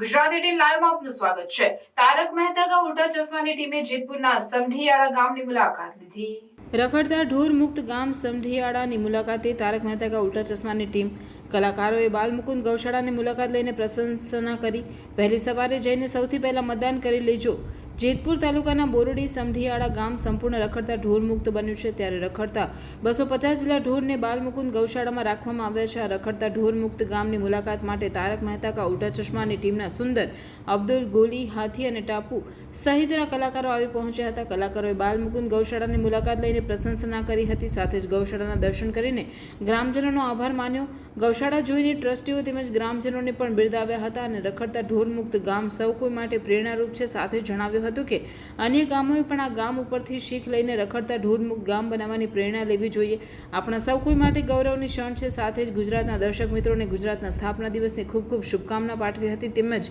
Gujarati TV લાઈવમાં આપનું સ્વાગત છે। તારક મહેતા કા ઉલ્ટા ચશ્માની ટીમે જેતપુરના સમઢિયાળા ગામની મુલાકાત લીધી। રખડતા ઢોર મુક્ત ગામ સમઢિયાળાની મુલાકાતે તારક મહેતા કા ઉલ્ટા ચશ્માની ટીમ કલાકારોએ બાલમુકુંદ ગૌશાળાની મુલાકાત લઈને પ્રશંસા કરી। વહેલી સવારે જઈને સૌથી પહેલા મતદાન કરી લેજો। જેતપુર તાલુકાના બોરડી સમઢિયાળા ગામ સંપૂર્ણ રખડતા ઢોર મુક્ત બન્યું છે, ત્યારે રખડતા 250 જેટલા ઢોરને બાલમુકુંદ ગૌશાળામાં રાખવામાં આવ્યા છે। આ રખડતા ઢોર મુક્ત ગામની મુલાકાત માટે તારક મહેતા કા ઉલ્ટા ચશ્માની ટીમના સુંદર, અબ્દુલ, ગોલી, હાથી અને ટાપુ સહિતના કલાકારો આવી પહોંચ્યા હતા। કલાકારોએ બાલમુકુંદ ગૌશાળાની મુલાકાત લઈને પ્રશંસા કરી હતી, સાથે જ ગૌશાળાના દર્શન કરીને ગ્રામજનોનો આભાર માન્યો। ગૌશાળા જોઈને ટ્રસ્ટીઓ તેમજ ગ્રામજનોને પણ બિરદાવ્યા હતા અને રખડતા ઢોર મુક્ત ગામ સૌ કોઈ માટે પ્રેરણારૂપ છે। સાથે જણાવ્યું હતું કે અન્ય ગામોએ પણ આ ગામ ઉપરથી શીખ લઈને રખડતા ઢોર મુક્ત ગામ બનાવવાની પ્રેરણા લેવી જોઈએ। આપણા સૌ કોઈ માટે ગૌરવની ક્ષણ છે। સાથે જ ગુજરાતના દર્શક મિત્રોને ગુજરાતના સ્થાપના દિવસની ખૂબ ખૂબ શુભકામના પાઠવી હતી। તેમજ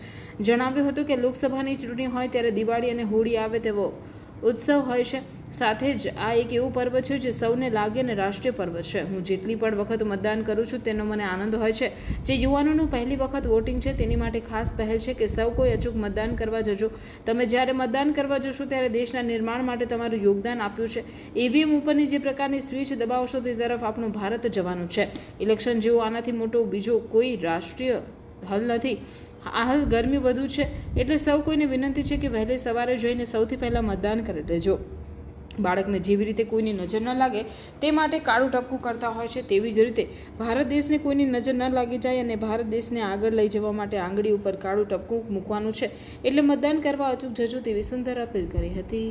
જણાવ્યું હતું કે લોકસભાની ચૂંટણી હોય ત્યારે દિવાળી અને હોળી આવે તેવો ઉત્સવ હોય છે। સાથે જ આ એક એવું પર્વ છે જે સૌને લાગે અને રાષ્ટ્રીય પર્વ છે। હું જેટલી પણ વખત મતદાન કરું છું તેનો મને આનંદ હોય છે। જે યુવાનોનું પહેલી વખત વોટિંગ છે તેની માટે ખાસ પહેલ છે કે સૌ કોઈ અચૂક મતદાન કરવા જજો। તમે જ્યારે મતદાન કરવા જશો ત્યારે દેશના નિર્માણ માટે તમારું યોગદાન આપ્યું છે। ઈવીએમ ઉપરની જે પ્રકારની સ્વિચ દબાવશો તે તરફ આપણું ભારત જવાનું છે। ઇલેક્શન જેવો આનાથી મોટો બીજો કોઈ રાષ્ટ્રીય હલ નથી। હાલ ગરમી વધુ છે, એટલે સૌ કોઈને વિનંતી છે કે વહેલી સવારે જઈને સૌથી પહેલાં મતદાન કરી લેજો। બાળકને જેવી રીતે કોઈની નજર ન લાગે તે માટે કાળું ટપકું કરતા હોય છે, તેવી જ રીતે ભારત દેશને કોઈની નજર ન લાગી જાય અને ભારત દેશને આગળ લઈ જવા માટે આંગળી ઉપર કાળું ટપકું મૂકવાનું છે। એટલે મતદાન કરવા અચૂક જજો તેવી સુંદર અપીલ કરી હતી।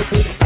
Thank you.